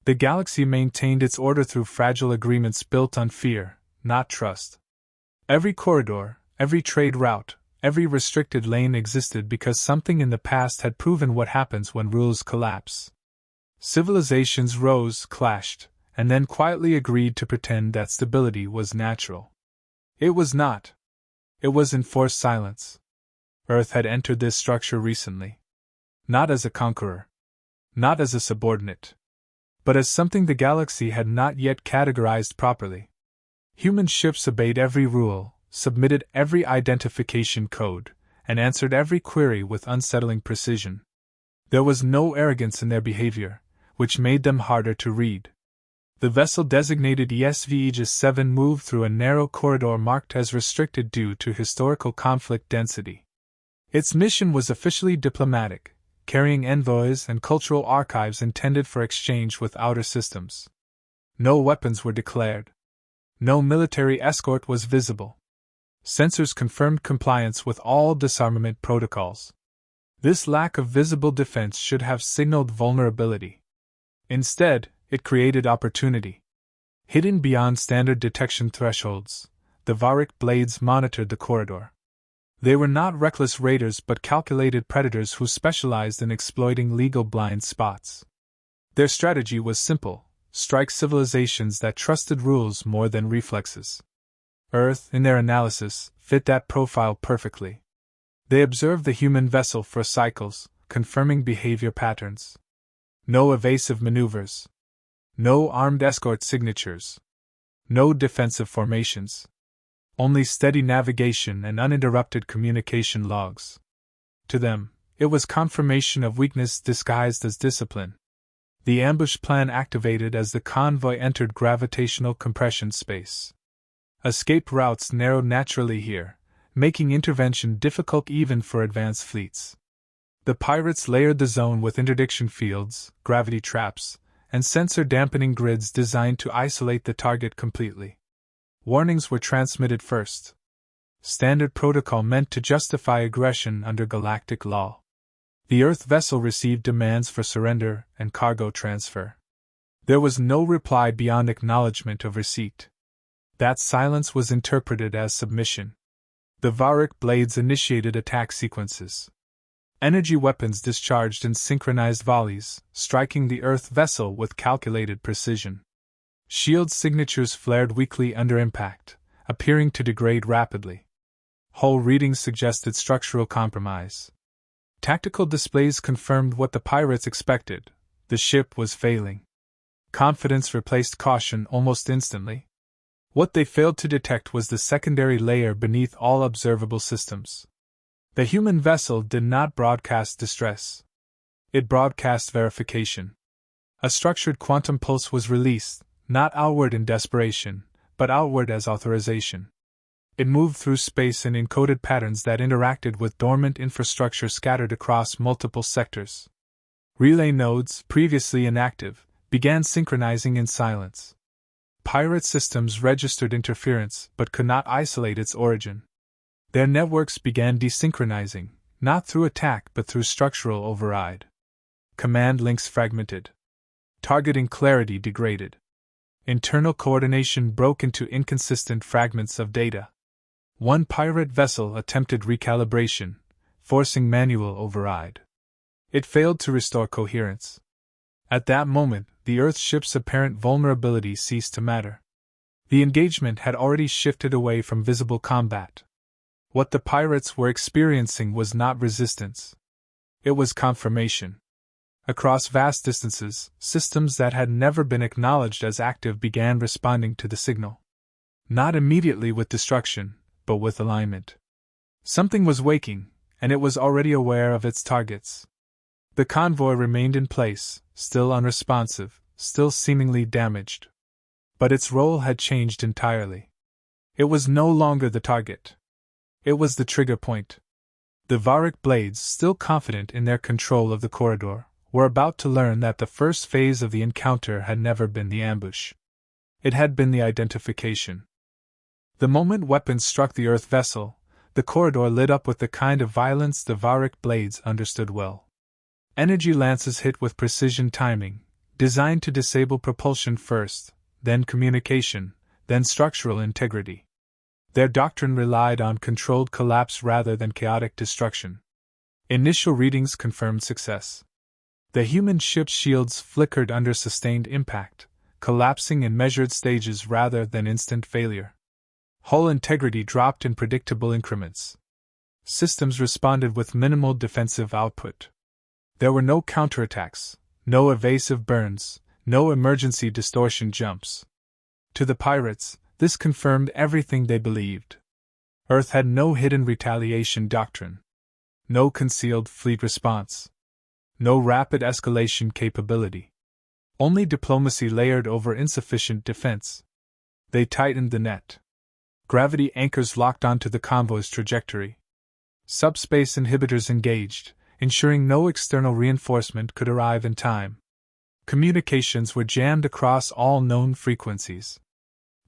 The galaxy maintained its order through fragile agreements built on fear, not trust. Every corridor, every trade route, every restricted lane existed because something in the past had proven what happens when rules collapse. Civilizations rose, clashed, and then quietly agreed to pretend that stability was natural. It was not. It was enforced silence. Earth had entered this structure recently. Not as a conqueror. Not as a subordinate. But as something the galaxy had not yet categorized properly. Human ships obeyed every rule, submitted every identification code, and answered every query with unsettling precision. There was no arrogance in their behavior, which made them harder to read. The vessel designated ESV Aegis 7 moved through a narrow corridor marked as restricted due to historical conflict density. Its mission was officially diplomatic, carrying envoys and cultural archives intended for exchange with outer systems. No weapons were declared. No military escort was visible. Sensors confirmed compliance with all disarmament protocols. This lack of visible defense should have signaled vulnerability. Instead, it created opportunity. Hidden beyond standard detection thresholds, the Varick blades monitored the corridor. They were not reckless raiders but calculated predators who specialized in exploiting legal blind spots. Their strategy was simple: strike civilizations that trusted rules more than reflexes. Earth, in their analysis, fit that profile perfectly. They observed the human vessel for cycles, confirming behavior patterns. No evasive maneuvers. No armed escort signatures. No defensive formations. Only steady navigation and uninterrupted communication logs. To them, it was confirmation of weakness disguised as discipline. The ambush plan activated as the convoy entered gravitational compression space. Escape routes narrowed naturally here, making intervention difficult even for advanced fleets. The pirates layered the zone with interdiction fields, gravity traps, and sensor-dampening grids designed to isolate the target completely. Warnings were transmitted first. Standard protocol meant to justify aggression under galactic law. The Earth vessel received demands for surrender and cargo transfer. There was no reply beyond acknowledgement of receipt. That silence was interpreted as submission. The Varick blades initiated attack sequences. Energy weapons discharged in synchronized volleys, striking the Earth vessel with calculated precision. Shield signatures flared weakly under impact, appearing to degrade rapidly. Hull readings suggested structural compromise. Tactical displays confirmed what the pirates expected: the ship was failing. Confidence replaced caution almost instantly. What they failed to detect was the secondary layer beneath all observable systems. The human vessel did not broadcast distress. It broadcast verification. A structured quantum pulse was released, not outward in desperation, but outward as authorization. It moved through space and encoded patterns that interacted with dormant infrastructure scattered across multiple sectors. Relay nodes, previously inactive, began synchronizing in silence. Pirate systems registered interference but could not isolate its origin. Their networks began desynchronizing, not through attack but through structural override. Command links fragmented. Targeting clarity degraded. Internal coordination broke into inconsistent fragments of data. One pirate vessel attempted recalibration, forcing manual override. It failed to restore coherence. At that moment, the Earth ship's apparent vulnerability ceased to matter. The engagement had already shifted away from visible combat. What the pirates were experiencing was not resistance. It was confirmation. Across vast distances, systems that had never been acknowledged as active began responding to the signal. Not immediately with destruction, but with alignment. Something was waking, and it was already aware of its targets. The convoy remained in place, still unresponsive, still seemingly damaged. But its role had changed entirely. It was no longer the target. It was the trigger point. The Varick blades, still confident in their control of the corridor, were about to learn that the first phase of the encounter had never been the ambush. It had been the identification. The moment weapons struck the Earth vessel, the corridor lit up with the kind of violence the Varick blades understood well. Energy lances hit with precision timing, designed to disable propulsion first, then communication, then structural integrity. Their doctrine relied on controlled collapse rather than chaotic destruction. Initial readings confirmed success. The human ship's shields flickered under sustained impact, collapsing in measured stages rather than instant failure. Hull integrity dropped in predictable increments. Systems responded with minimal defensive output. There were no counterattacks, no evasive burns, no emergency distortion jumps. To the pirates, this confirmed everything they believed. Earth had no hidden retaliation doctrine. No concealed fleet response. No rapid escalation capability. Only diplomacy layered over insufficient defense. They tightened the net. Gravity anchors locked onto the convoy's trajectory. Subspace inhibitors engaged, ensuring no external reinforcement could arrive in time. Communications were jammed across all known frequencies.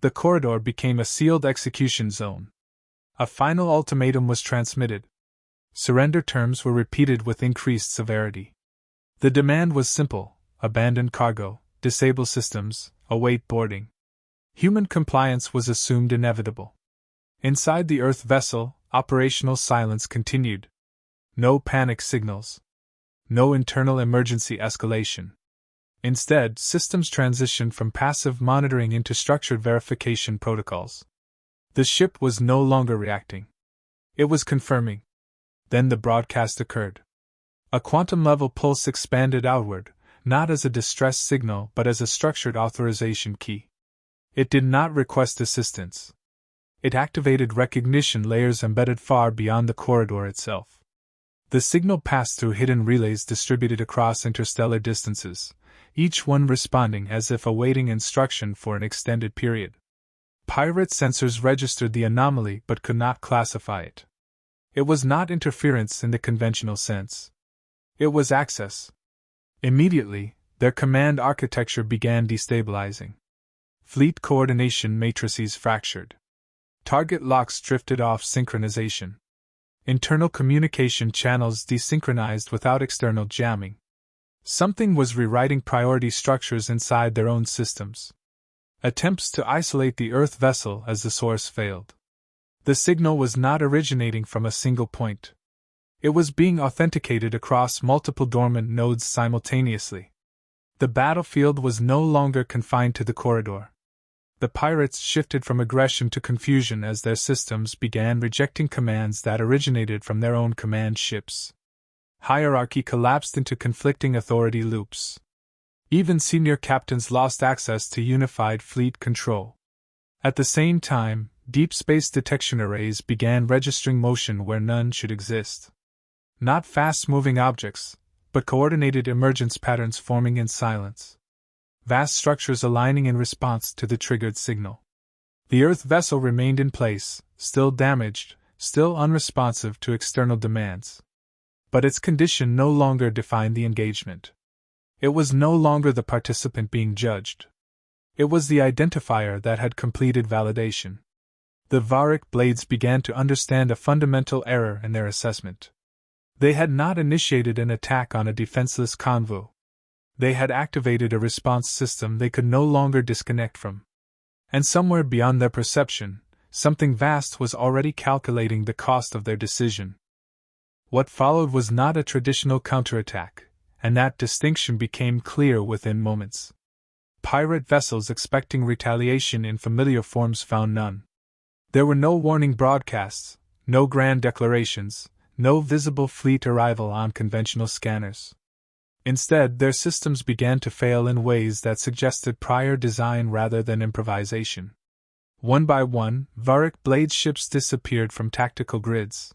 The corridor became a sealed execution zone. A final ultimatum was transmitted. Surrender terms were repeated with increased severity. The demand was simple: abandon cargo, disable systems, await boarding. Human compliance was assumed inevitable. Inside the Earth vessel, operational silence continued. No panic signals. No internal emergency escalation. Instead, systems transitioned from passive monitoring into structured verification protocols. The ship was no longer reacting. It was confirming. Then the broadcast occurred. A quantum-level pulse expanded outward, not as a distress signal but as a structured authorization key. It did not request assistance. It activated recognition layers embedded far beyond the corridor itself. The signal passed through hidden relays distributed across interstellar distances, each one responding as if awaiting instruction for an extended period. Pirate sensors registered the anomaly but could not classify it. It was not interference in the conventional sense. It was access. Immediately, their command architecture began destabilizing. Fleet coordination matrices fractured. Target locks drifted off synchronization. Internal communication channels desynchronized without external jamming. Something was rewriting priority structures inside their own systems. Attempts to isolate the Earth vessel as the source failed. The signal was not originating from a single point. It was being authenticated across multiple dormant nodes simultaneously. The battlefield was no longer confined to the corridor. The pirates shifted from aggression to confusion as their systems began rejecting commands that originated from their own command ships. Hierarchy collapsed into conflicting authority loops. Even senior captains lost access to unified fleet control. At the same time, deep space detection arrays began registering motion where none should exist. Not fast-moving objects, but coordinated emergence patterns forming in silence. Vast structures aligning in response to the triggered signal. The Earth vessel remained in place, still damaged, still unresponsive to external demands. But its condition no longer defined the engagement. It was no longer the participant being judged. It was the identifier that had completed validation. The Varick Blades began to understand a fundamental error in their assessment. They had not initiated an attack on a defenseless convoy. They had activated a response system they could no longer disconnect from. And somewhere beyond their perception, something vast was already calculating the cost of their decision. What followed was not a traditional counterattack, and that distinction became clear within moments. Pirate vessels expecting retaliation in familiar forms found none. There were no warning broadcasts, no grand declarations, no visible fleet arrival on conventional scanners. Instead, their systems began to fail in ways that suggested prior design rather than improvisation. One by one, Varick Blade ships disappeared from tactical grids.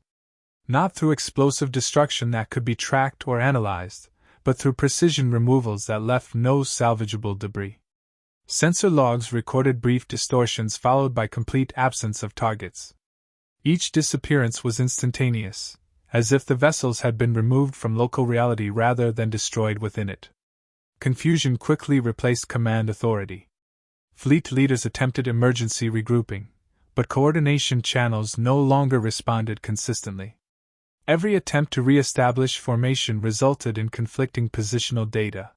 Not through explosive destruction that could be tracked or analyzed, but through precision removals that left no salvageable debris. Sensor logs recorded brief distortions followed by complete absence of targets. Each disappearance was instantaneous, as if the vessels had been removed from local reality rather than destroyed within it. Confusion quickly replaced command authority. Fleet leaders attempted emergency regrouping, but coordination channels no longer responded consistently. Every attempt to re-establish formation resulted in conflicting positional data.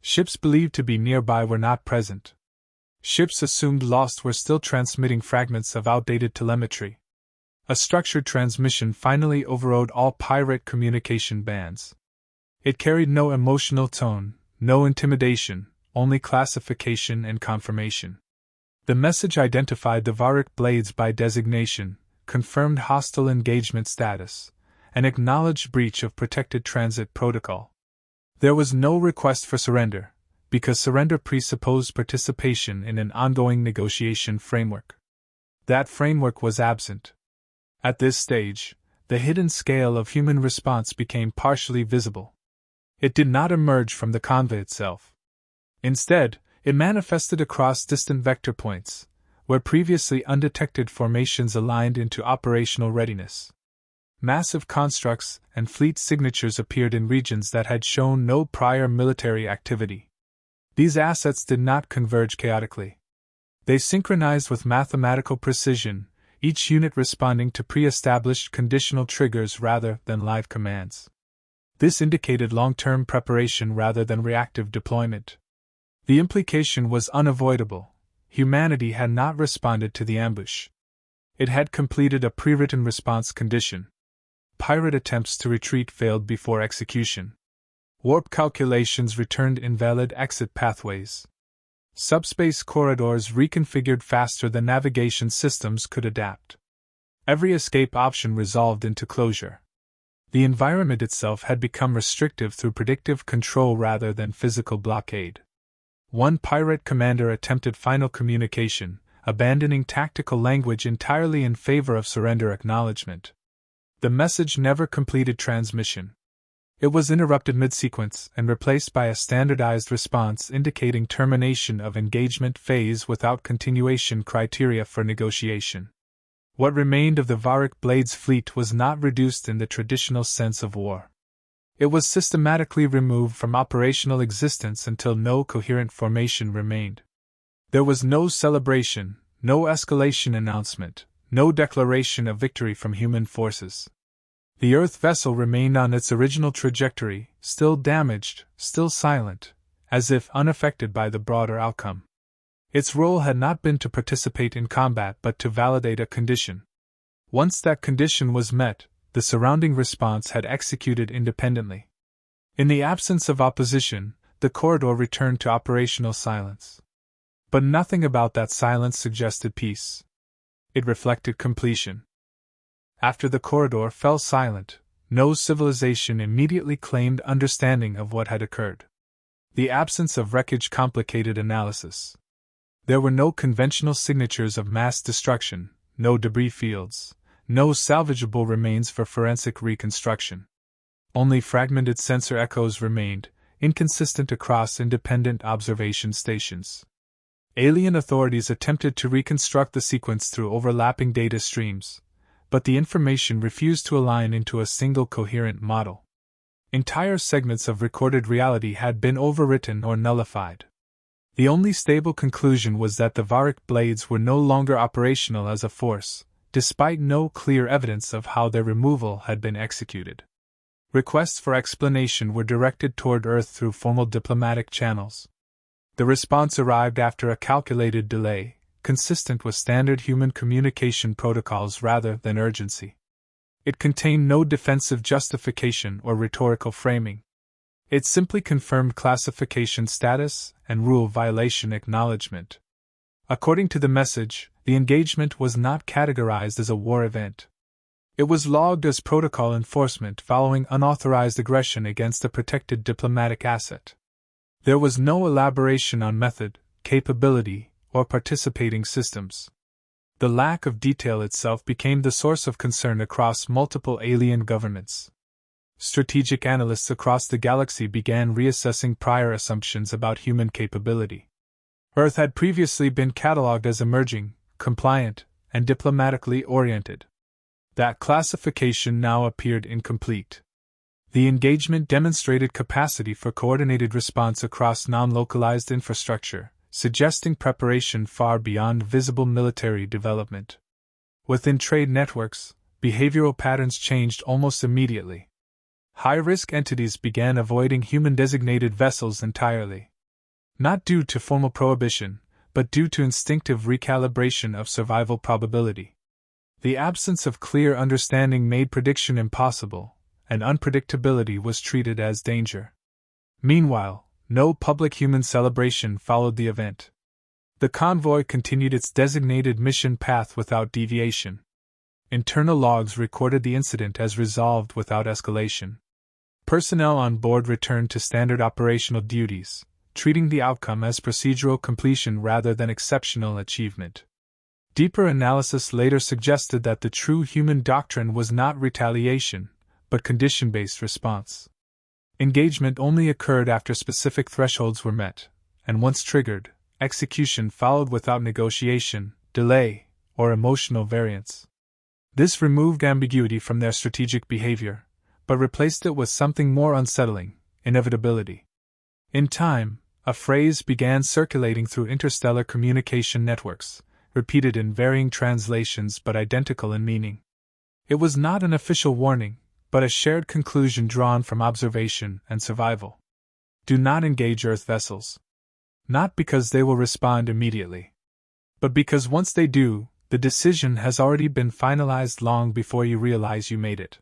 Ships believed to be nearby were not present. Ships assumed lost were still transmitting fragments of outdated telemetry. A structured transmission finally overrode all pirate communication bands. It carried no emotional tone, no intimidation, only classification and confirmation. The message identified the Varick Blades by designation, confirmed hostile engagement status, and acknowledged breach of protected transit protocol. There was no request for surrender, because surrender presupposed participation in an ongoing negotiation framework. That framework was absent. At this stage, the hidden scale of human response became partially visible. It did not emerge from the convoy itself. Instead, it manifested across distant vector points, where previously undetected formations aligned into operational readiness. Massive constructs and fleet signatures appeared in regions that had shown no prior military activity. These assets did not converge chaotically. They synchronized with mathematical precision, each unit responding to pre-established conditional triggers rather than live commands. This indicated long-term preparation rather than reactive deployment. The implication was unavoidable. Humanity had not responded to the ambush. It had completed a pre-written response condition. Pirate attempts to retreat failed before execution. Warp calculations returned invalid exit pathways. Subspace corridors reconfigured faster than navigation systems could adapt. Every escape option resolved into closure. The environment itself had become restrictive through predictive control rather than physical blockade. One pirate commander attempted final communication, abandoning tactical language entirely in favor of surrender acknowledgement. The message never completed transmission. It was interrupted mid-sequence and replaced by a standardized response indicating termination of engagement phase without continuation criteria for negotiation. What remained of the Varick Blades fleet was not reduced in the traditional sense of war. It was systematically removed from operational existence until no coherent formation remained. There was no celebration, no escalation announcement, no declaration of victory from human forces. The Earth vessel remained on its original trajectory, still damaged, still silent, as if unaffected by the broader outcome. Its role had not been to participate in combat but to validate a condition. Once that condition was met, the surrounding response had executed independently. In the absence of opposition, the corridor returned to operational silence. But nothing about that silence suggested peace. It reflected completion. After the corridor fell silent, no civilization immediately claimed understanding of what had occurred. The absence of wreckage complicated analysis. There were no conventional signatures of mass destruction, no debris fields, no salvageable remains for forensic reconstruction. Only fragmented sensor echoes remained, inconsistent across independent observation stations. Alien authorities attempted to reconstruct the sequence through overlapping data streams, but the information refused to align into a single coherent model. Entire segments of recorded reality had been overwritten or nullified. The only stable conclusion was that the Varick Blades were no longer operational as a force, despite no clear evidence of how their removal had been executed. Requests for explanation were directed toward Earth through formal diplomatic channels. The response arrived after a calculated delay, consistent with standard human communication protocols rather than urgency. It contained no defensive justification or rhetorical framing. It simply confirmed classification status and rule violation acknowledgement. According to the message, the engagement was not categorized as a war event. It was logged as protocol enforcement following unauthorized aggression against a protected diplomatic asset. There was no elaboration on method, capability, or participating systems. The lack of detail itself became the source of concern across multiple alien governments. Strategic analysts across the galaxy began reassessing prior assumptions about human capability. Earth had previously been catalogued as emerging, compliant, and diplomatically oriented. That classification now appeared incomplete. The engagement demonstrated capacity for coordinated response across non-localized infrastructure, suggesting preparation far beyond visible military development. Within trade networks, behavioral patterns changed almost immediately. High-risk entities began avoiding human-designated vessels entirely. Not due to formal prohibition, but due to instinctive recalibration of survival probability. The absence of clear understanding made prediction impossible, and unpredictability was treated as danger. Meanwhile, no public human celebration followed the event. The convoy continued its designated mission path without deviation. Internal logs recorded the incident as resolved without escalation. Personnel on board returned to standard operational duties, treating the outcome as procedural completion rather than exceptional achievement. Deeper analysis later suggested that the true human doctrine was not retaliation, but condition-based response. Engagement only occurred after specific thresholds were met, and once triggered, execution followed without negotiation, delay, or emotional variance. This removed ambiguity from their strategic behavior, but replaced it with something more unsettling: inevitability. In time, a phrase began circulating through interstellar communication networks, repeated in varying translations but identical in meaning. It was not an official warning, but a shared conclusion drawn from observation and survival. Do not engage Earth vessels. Not because they will respond immediately, but because once they do, the decision has already been finalized long before you realize you made it.